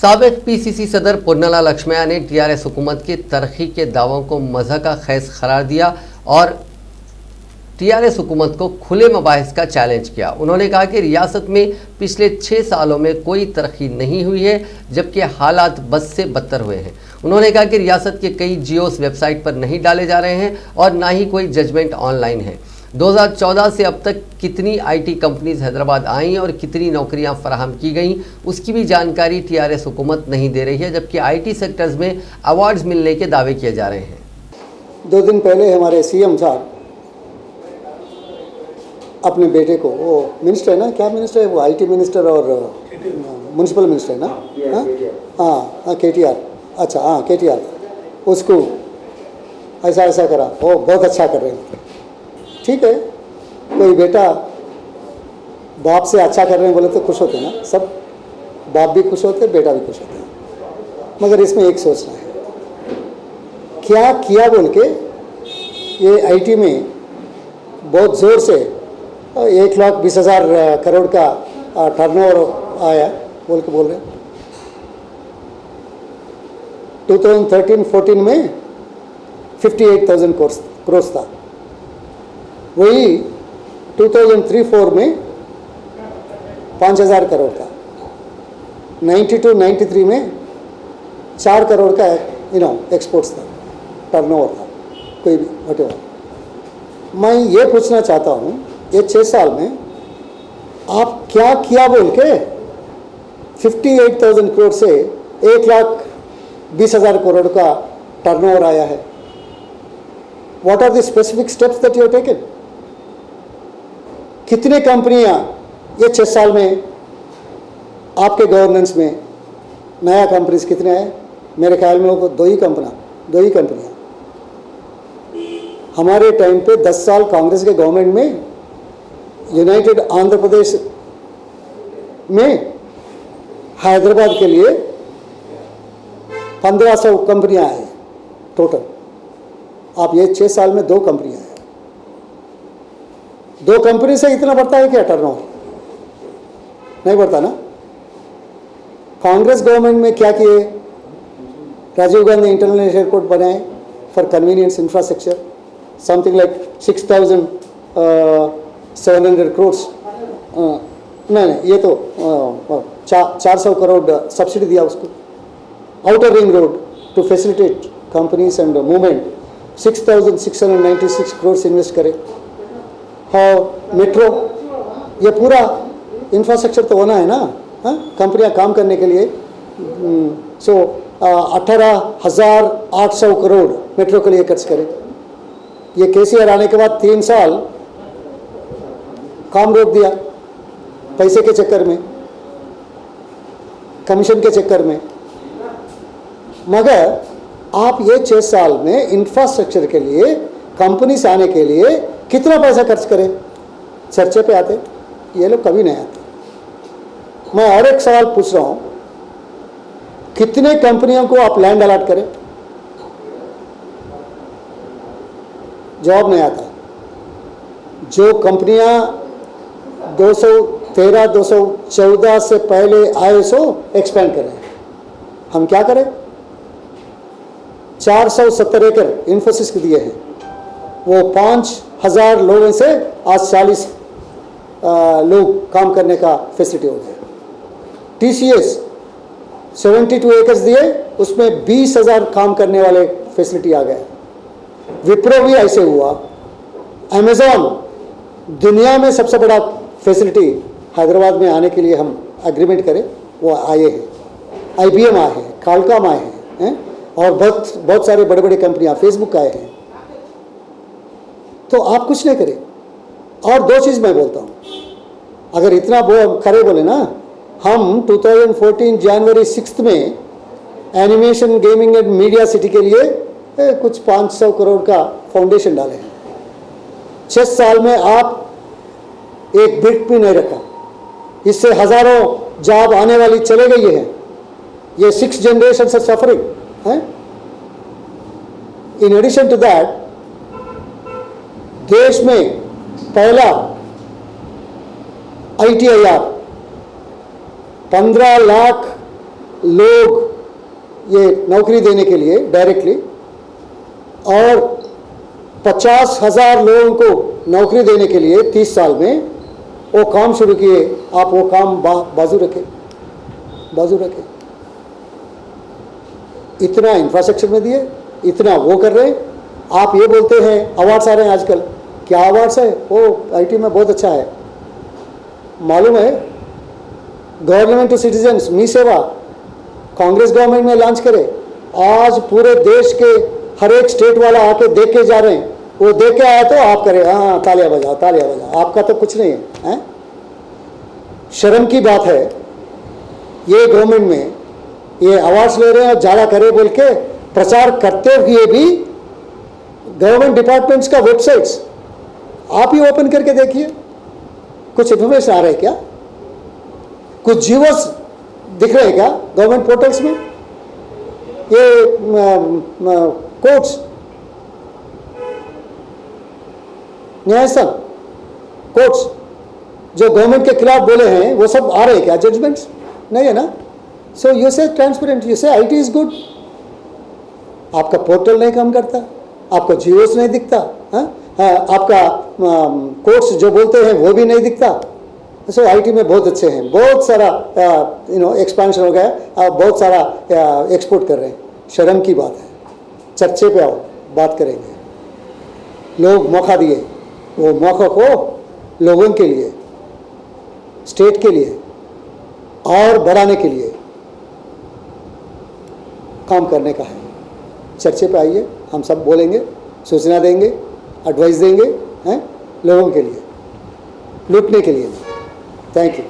साबिक पीसीसी सदर पुन्नला लक्ष्मैया ने टीआरएस हुकूमत की तरक्की के दावों को मज़हक का खैस करार दिया और टीआरएस हुकूमत को खुले मबाहिस का चैलेंज किया। उन्होंने कहा कि रियासत में पिछले 6 सालों में कोई तरक्की नहीं हुई है, जबकि हालात बद से बदतर हुए हैं। उन्होंने कहा कि रियासत के कई जियोस वेबसाइट पर नहीं डाले जा रहे हैं और ना ही कोई जजमेंट ऑनलाइन है। 2014 से अब तक कितनी आईटी कंपनीज हैदराबाद आईं और कितनी नौकरियां फराहम की गईं, उसकी भी जानकारी टीआरएस हुकूमत नहीं दे रही है, जबकि आईटी सेक्टर्स में अवार्ड्स मिलने के दावे किए जा रहे हैं। 2 दिन पहले हमारे सीएम साहब अपने बेटे को, वो मिनिस्टर है ना, क्या मिनिस्टर है वो, आईटी मिनिस्टर और म्यूनसिपल मिनिस्टर है ना, हाँ केटीआर, अच्छा हाँ केटीआर, उसको ऐसा ऐसा करा, वो बहुत अच्छा कर रहे हैं। ठीक है, कोई बेटा बाप से अच्छा कर रहे हैं बोले तो खुश होते हैं ना, सब बाप भी खुश होते हैं, बेटा भी खुश होते हैं। मगर इसमें एक सोचना है, क्या किया बोल के ये आईटी में बहुत ज़ोर से 1,20,000 करोड़ का टर्नओवर आया बोल के बोल रहे हैं। 2013-14 में 58,000 करोड़ था, वही 2003-4 में 5,000 करोड़ का, 92-93 में 4 करोड़ का एक्सपोर्ट्स था, टर्नओवर था, कोई भी वटेवर। मैं ये पूछना चाहता हूँ, ये 6 साल में आप क्या किया बोल के 58,000 करोड़ से 1,20,000 करोड़ का टर्नओवर आया है? What are the specific steps that you have taken? कितने कंपनियां ये 6 साल में आपके गवर्नेंस में, नया कंपनीज कितने हैं? मेरे ख्याल में वो 2 ही कंपनियां। हमारे टाइम पे 10 साल कांग्रेस के गवर्नमेंट में यूनाइटेड आंध्र प्रदेश में हैदराबाद के लिए 1,500 कंपनियां आई टोटल। आप ये 6 साल में 2 कंपनियां हैं। 2 कंपनी से इतना बढ़ता है क्या टर्नओवर? नहीं बढ़ता ना। कांग्रेस गवर्नमेंट में क्या किए? राजीव गांधी इंटरनेशनल एयरपोर्ट बनाए for convenience infrastructure, something like 6,700 crore. नहीं, ये तो 400 करोड़ सब्सिडी दिया उसको। Outer ring road to facilitate companies and movement 6,696 crore invest करे। हाँ, मेट्रो, ये पूरा इंफ्रास्ट्रक्चर तो होना है ना, हाँ, कंपनियां काम करने के लिए। सो 18,800 करोड़ मेट्रो के लिए खर्च करे। ये केसीआर आने के बाद 3 साल काम रोक दिया, पैसे के चक्कर में, कमीशन के चक्कर में। मगर आप ये 6 साल में इंफ्रास्ट्रक्चर के लिए, कंपनीज आने के लिए कितना पैसा खर्च करें? चर्चे पे आते ये लोग कभी नहीं आते। मैं और एक सवाल पूछ रहा हूं, कितने कंपनियों को आप लैंड अलॉट करें? जवाब नहीं आता। जो कंपनियां 213, 214 से पहले आए सो एक्सपेंड करें, हम क्या करें? 470 एकड़ इन्फोसिस को दिए हैं, वो 5,000 लोगों से आज 40 लोग काम करने का फैसिलिटी हो गया। टीसीएस 72 एकड़ दिए, उसमें 20,000 काम करने वाले फैसिलिटी आ गए। विप्रो भी ऐसे हुआ। अमेजॉन, दुनिया में सबसे बड़ा फैसिलिटी हैदराबाद में आने के लिए हम एग्रीमेंट करें, वो आए हैं। IBM आए हैं, कॉलकॉम आए हैं, और बहुत सारे बड़े बड़े कंपनियां, फेसबुक आए हैं। तो आप कुछ नहीं करें। और 2 चीज़ मैं बोलता हूँ, अगर इतना करे बोले ना, हम 2014 जनवरी 6 में animation, gaming and media city के लिए कुछ 500 करोड़ का फाउंडेशन डाले हैं। 6 साल में आप एक बिट भी नहीं रखा। इससे हजारों जॉब आने वाली चले गई है। ये 6 जनरेशन से सफरिंग है। इन एडिशन टू दैट, देश में पहला ITIR 15 लाख लोग ये नौकरी देने के लिए डायरेक्टली, और 50,000 लोगों को नौकरी देने के लिए 30 साल में वो काम शुरू किए। आप वो काम बाजू रखें। इतना इंफ्रास्ट्रक्चर में दिए, इतना वो कर रहे हैं। आप ये बोलते हैं अवार्ड्स आ रहे हैं आजकल, क्या अवार्ड्स है? वो आईटी में बहुत अच्छा है। मालूम है, गवर्नमेंट टू सिटीजन्स मी सेवा कांग्रेस गवर्नमेंट में लॉन्च करे। आज पूरे देश के हर एक स्टेट वाला आके देख के जा रहे हैं। वो देख के आया तो आप करें हाँ तालियां बजाओ, तालियां बजाओ। आपका तो कुछ नहीं है। शर्म की बात है, ये गवर्नमेंट में ये अवार्ड्स ले रहे हैं और ज़्यादा करे बोल के प्रचार करते हुए भी गवर्नमेंट डिपार्टमेंट्स का वेबसाइट्स आप ही ओपन करके देखिए, कुछ इन्फॉर्मेशन आ रहा है क्या? कुछ जीवोस दिख रहे हैं क्या गवर्नमेंट पोर्टल्स में? ये कोर्ट्स, न्यायस्थान कोर्ट्स जो गवर्नमेंट के खिलाफ बोले हैं वो सब आ रहे हैं क्या? जजमेंट्स नहीं है ना। सो यू से ट्रांसपेरेंट, यू से आईटी इज गुड। आपका पोर्टल नहीं काम करता, आपको जीओस नहीं दिखता, आपका कोर्ट्स जो बोलते हैं वो भी नहीं दिखता। सो आईटी में बहुत अच्छे हैं, बहुत सारा एक्सपेंशन हो गया, बहुत सारा एक्सपोर्ट कर रहे हैं। शर्म की बात है। चर्चे पे आओ, बात करेंगे। लोग मौका दिए, वो मौका को लोगों के लिए, स्टेट के लिए और बढ़ाने के लिए काम करने का है। चर्चे पे आइए, हम सब बोलेंगे, सूचना देंगे, एडवाइस देंगे, हैं लोगों के लिए, लूटने के लिए नहीं। Thank you.